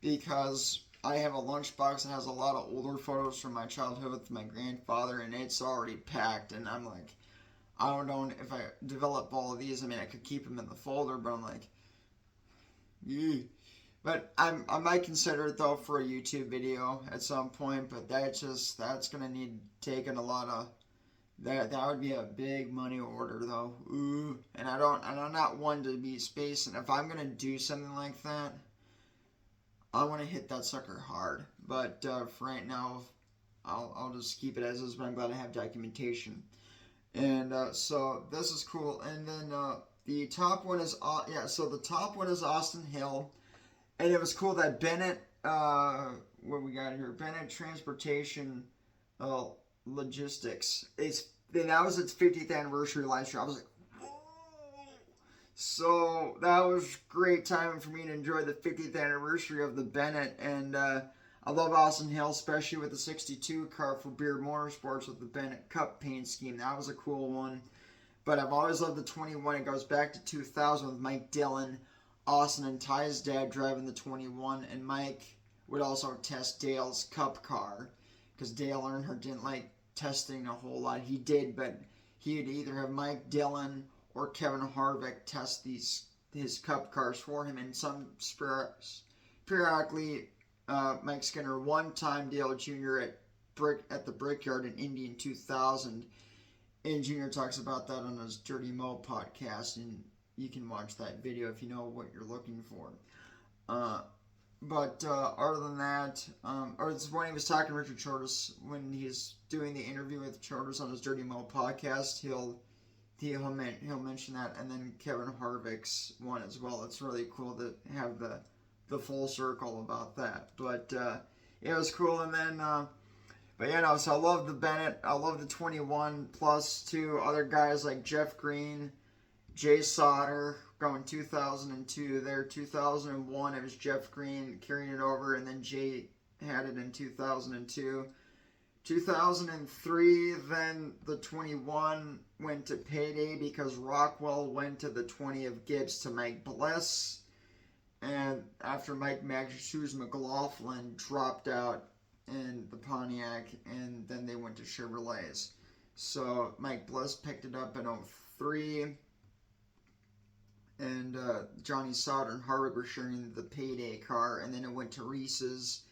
[SPEAKER 1] because I have a lunchbox that has a lot of older photos from my childhood with my grandfather, and it's already packed. And I'm like, I don't know if I develop all of these. I mean, I could keep them in the folder, but I'm like, But I might consider it though for a YouTube video at some point. But that's gonna need taking a lot of that would be a big money order though. Ooh, and I'm not one to be spacing. If I'm gonna do something like that, I want to hit that sucker hard. But for right now, I'll just keep it as is. But I'm glad I have documentation. And so this is cool. And then the top one is yeah. So the top one is Austin Hill, and it was cool that Bennett. What we got here? Bennett Transportation uh, Logistics. That was its 50th anniversary last year. I was like, whoa! So that was great timing for me to enjoy the 50th anniversary of the Bennett, and I love Austin Hill, especially with the 62 car for Beard Motorsports with the Bennett Cup paint scheme. That was a cool one. But I've always loved the 21. It goes back to 2000 with Mike Dillon, Austin and Ty's dad driving the 21, and Mike would also test Dale's Cup car because Dale Earnhardt didn't like testing a whole lot. He did, but he would either have Mike Dillon or Kevin Harvick test his Cup cars for him, and some periodically Mike Skinner one time Dale Jr. at the Brickyard in Indy in 2000, and Jr. talks about that on his Dirty Mo podcast, and you can watch that video if you know what you're looking for. But other than that, or this when he was talking to Richard Childress, when he's doing the interview with Childress on his Dirty Mo podcast, he'll mention that, and then Kevin Harvick's one as well. It's really cool to have the full circle about that. But it was cool, and then but yeah, no. So I love the Bennett. I love the 21 plus two other guys like Jeff Green, Jay Sauter going 2002 there. 2001 it was Jeff Green carrying it over, and then Jay had it in 2002. 2003 then the 21 went to Payday because Rockwell went to the 20 of Gibbs to Mike Bliss, and after Mike Shoes McLaughlin dropped out in the Pontiac, and then they went to Chevrolets. So Mike Bliss picked it up in 03, and Johnny Sauter and Harvick were sharing the Payday car, and then it went to Reese's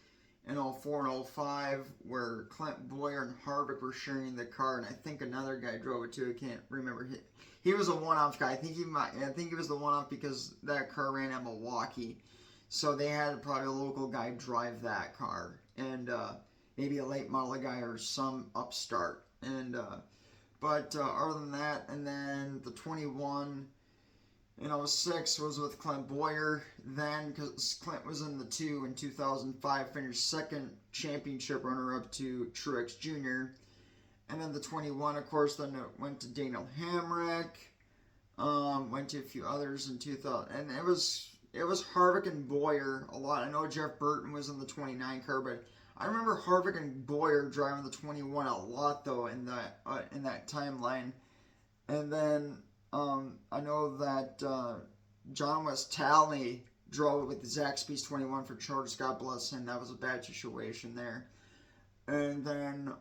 [SPEAKER 1] in 04 and 05, where Clint Boyer and Harvick were sharing the car, and I think another guy drove it too. I can't remember. He was a one-off guy. I think he was the one-off because that car ran at Milwaukee, so they had probably a local guy drive that car, and maybe a late model guy or some upstart. And but other than that, and then the 21 in 06 was with Clint Boyer then, because Clint was in the 2 in 2005, finished second championship runner-up to Truex Jr. And then the 21, of course, then it went to Daniel Hamrick, went to a few others in 2000, and it was Harvick and Boyer a lot. I know Jeff Burton was in the 29 car, but I remember Harvick and Boyer driving the 21 a lot though in that timeline. And then I know that John West Talley drove it with the Zaxby's 21 for Charles. God bless him. That was a bad situation there. And then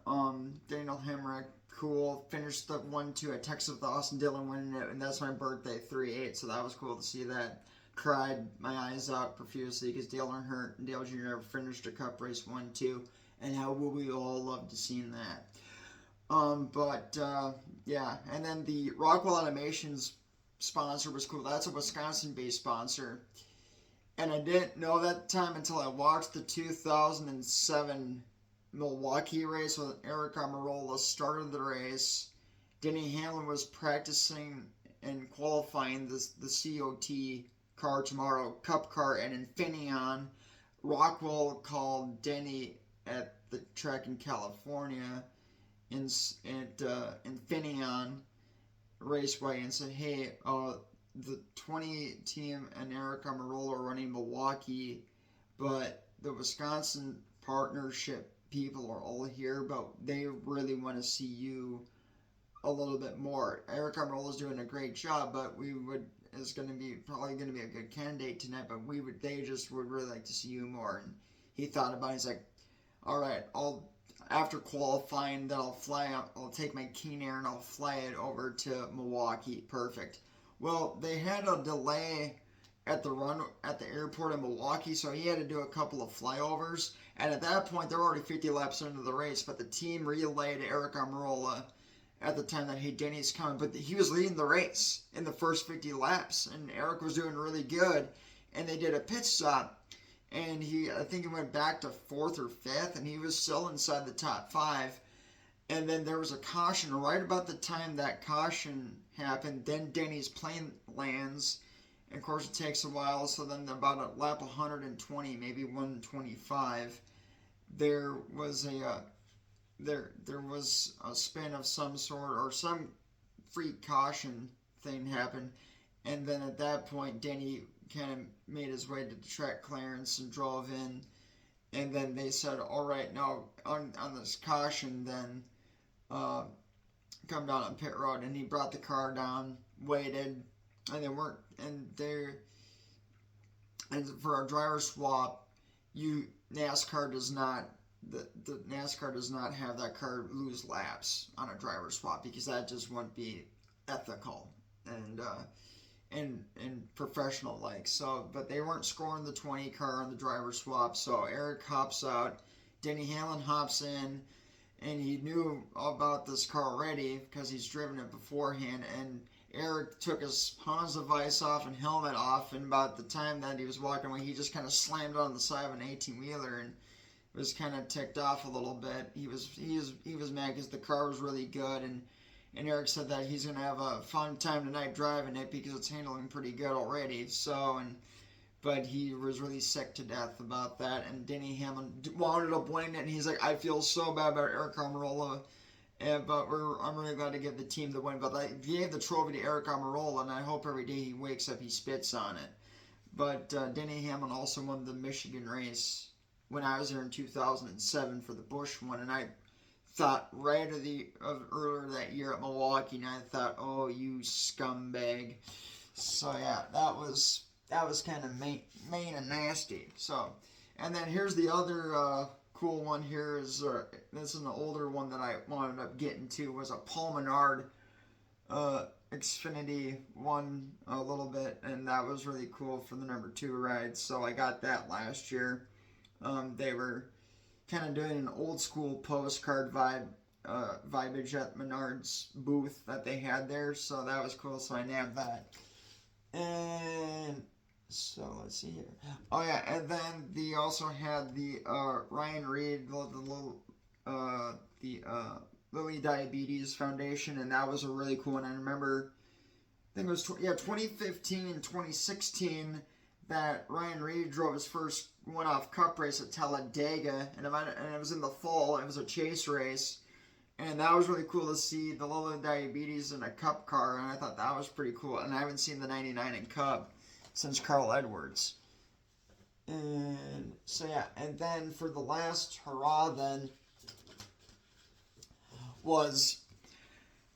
[SPEAKER 1] Daniel Hemrick, cool, finished the 1-2 at Texas with Austin Dillon winning it, and that's my birthday, 3-8. So that was cool to see that. Cried my eyes out profusely because Dale Earnhardt and Dale Jr. never finished a Cup race 1-2, and how would we all love to seen that. Yeah, and then the Rockwell Automations sponsor was cool. That's a Wisconsin-based sponsor, and I didn't know that time until I watched the 2007 Milwaukee race with Eric Almirola. Started the race. Denny Hamlin was practicing and qualifying the COT car tomorrow, Cup car at Infineon. Rockwell called Denny at the track in California at Infineon Raceway and said, hey, the 20 team and Eric Almirola are running Milwaukee, but the Wisconsin partnership people are all here, but they really want to see you a little bit more. Eric Almirola is doing a great job, but is probably going to be a good candidate tonight, but they just would really like to see you more. And he thought about it. He's like, all right, after qualifying, then I'll take my Keen Air and I'll fly it over to Milwaukee. Perfect. Well, they had a delay at the airport in Milwaukee, so he had to do a couple of flyovers. And at that point, they were already 50 laps into the race, but the team relayed Eric Almirola at the time that, hey, Denny's coming. But he was leading the race in the first 50 laps, and Eric was doing really good. And they did a pit stop, and I think he went back to 4th or 5th, and he was still inside the top 5. And then there was a caution right about the time that caution happened. Then Denny's plane lands. And of course, it takes a while. So then about a lap 120, maybe 125, there was a spin of some sort, or some freak caution thing happened. And then at that point, Denny kind of made his way to the track clearance and drove in. And then they said, all right, now on this caution, then come down on pit road. And he brought the car down, waited, and they weren't, and for our driver swap, NASCAR does not, the NASCAR does not have that car lose laps on a driver swap, because that just wouldn't be ethical and professional like. So, but they weren't scoring the 20 car on the driver swap. So Eric hops out, Denny Hamlin hops in, and he knew about this car already because he's driven it beforehand. And Eric took his Honda vise off and helmet off, and about the time that he was walking away, he just kind of slammed on the side of an 18-wheeler and was kind of ticked off a little bit. He was mad because the car was really good, and Eric said that he's gonna have a fun time tonight driving it because it's handling pretty good already. So, but he was really sick to death about that, and Denny Hamlin wound up winning it, and he's like, I feel so bad about Eric Almirola. But I'm really glad to give the team the win. But I gave the trophy to Eric Almirola, and I hope every day he wakes up he spits on it. But Denny Hamlin also won the Michigan race when I was there in 2007 for the Busch one, and I thought right earlier that year at Milwaukee, and I thought, oh, you scumbag. So yeah, that was kind of mean and nasty. So, and then here's the other cool one here is this is an older one that I wound up getting to, was a Paul Menard Xfinity one a little bit, and that was really cool for the number 2 ride. So I got that last year. They were kind of doing an old school postcard vibage at Menard's booth that they had there, so that was cool. So I nabbed that. And so let's see here. Oh yeah, and then they also had the Ryan Reed, the Lilly Diabetes Foundation, and that was a really cool one. I remember, I think it was 2015 and 2016 that Ryan Reed drove his first one-off cup race at Talladega, and it was in the fall. It was a chase race, and that was really cool to see the Lilly Diabetes in a cup car, and I thought that was pretty cool. And I haven't seen the 99 in cup since Carl Edwards. And so yeah, and then for the last hurrah then was,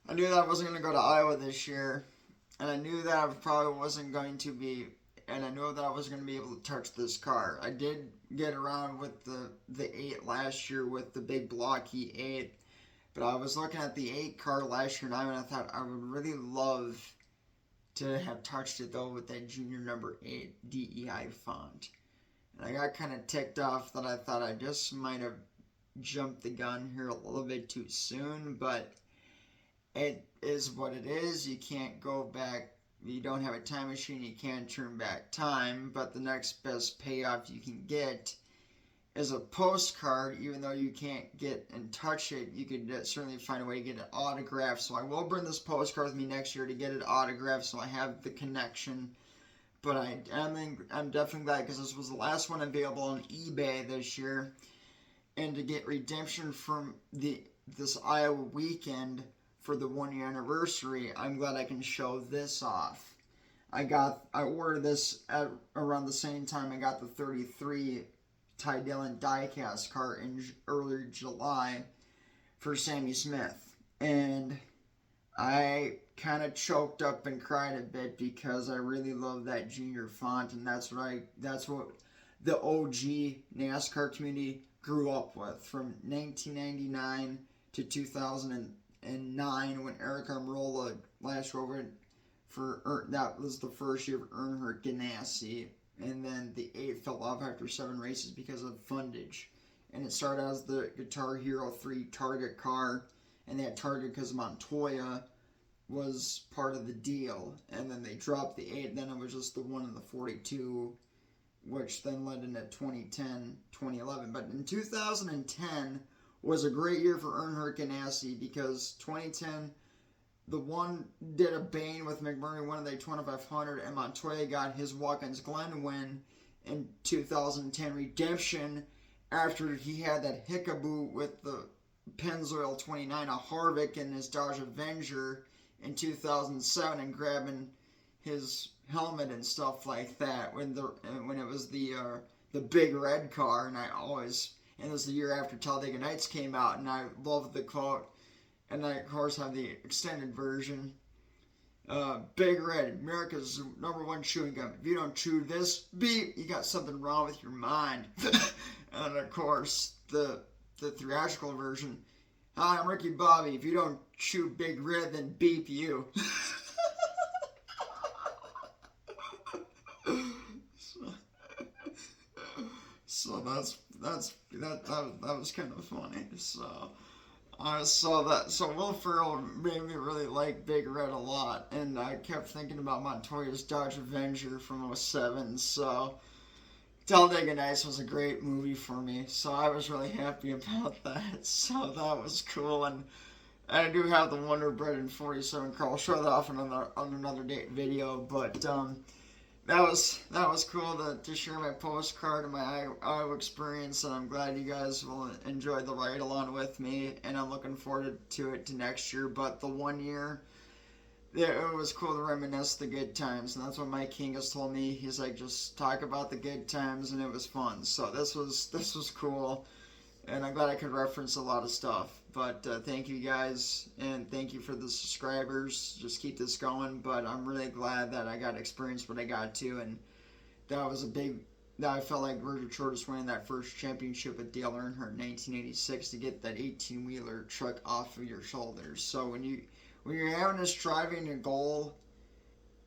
[SPEAKER 1] I knew that I wasn't going to go to Iowa this year, and I knew that I probably wasn't going to be, and I knew that I wasn't going to be able to touch this car. I did get around with the 8 last year with the big blocky 8, but I was looking at the 8 car last year, and I thought I would really love to have touched it though with that junior number 8 DEI font. And I got kind of ticked off that I thought I just might have jumped the gun here a little bit too soon, but it is what it is. You can't go back. You don't have a time machine. You can't turn back time, but the next best payoff you can get is a postcard. Even though you can't get and touch it, you could certainly find a way to get it autographed. So I will bring this postcard with me next year to get it autographed, so I have the connection. But I'm definitely glad, because this was the last one available on eBay this year, and to get redemption from this Iowa weekend for the 1-year anniversary, I'm glad I can show this off. I ordered this at around the same time I got the 33 Ty Dillon diecast car in early July for Sammy Smith, and I kind of choked up and cried a bit because I really love that junior font, and that's what the OG NASCAR community grew up with from 1999 to 2009 when Eric Almirola last drove it that was the first year of Earnhardt Ganassi, and then the 8 fell off after 7 races because of fundage. And it started as the Guitar Hero 3 Target car, and they had Target because Montoya was part of the deal, and then they dropped the 8, then it was just the 1 and the 42, which then led into 2010, 2011. But in 2010 was a great year for Earnhardt Ganassi because 2010, the 1 did a bane with McMurray, won the Daytona 500, and Montoya got his Watkins Glen win in 2010 redemption after he had that hickaboo with the Pennzoil 29, a Harvick, and his Dodge Avenger in 2007, and grabbing his helmet and stuff like that when it was the big red car. And it was the year after Talladega Nights came out, and I loved the quote. And I, of course, have the extended version. Big Red, America's #1 chewing gum. If you don't chew this, beep, you got something wrong with your mind. And, of course, the theatrical version. Hi, I'm Ricky Bobby. If you don't chew Big Red, then beep you. So that was kind of funny. So I saw that. So Will Ferrell made me really like Big Red a lot, and I kept thinking about Montoya's Dodge Avenger from '07. So Talladega Nights was a great movie for me. So I was really happy about that. So that was cool, and I do have the Wonder Bread in 47 car. I'll show that off on another date video, but that was cool to share my postcard and my Iowa experience, and I'm glad you guys will enjoy the ride along with me, and I'm looking forward to it to next year. But the 1 year, it was cool to reminisce the good times, and that's what Mike King has told me. He's like, just talk about the good times, and it was fun. So this was cool, and I'm glad I could reference a lot of stuff. But thank you guys, and thank you for the subscribers. Just keep this going. But I'm really glad that I got to experience what I got to, and that I felt like Roger Short's winning that first championship with Dale Earnhardt in 1986 to get that 18-wheeler truck off of your shoulders. So when you're having this driving a goal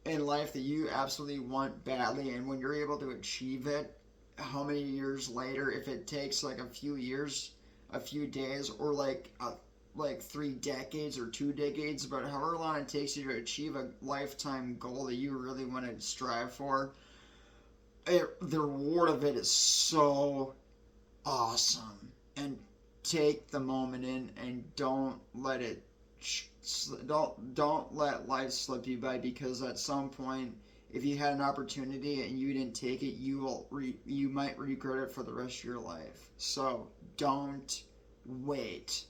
[SPEAKER 1] in life that you absolutely want badly, and when you're able to achieve it, how many years later, if it takes like a few years, a few days, or like 3 decades or 2 decades, but however long it takes you to achieve a lifetime goal that you really want to strive for, the reward of it is so awesome. And take the moment in, and don't let life slip you by, because at some point, if you had an opportunity and you didn't take it, you might regret it for the rest of your life. So don't wait.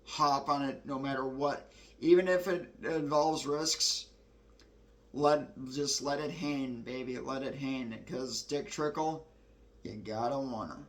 [SPEAKER 1] Hop on it no matter what. Even if it involves risks, just let it hang, baby. Let it hang. Because Dick Trickle, you gotta wanna.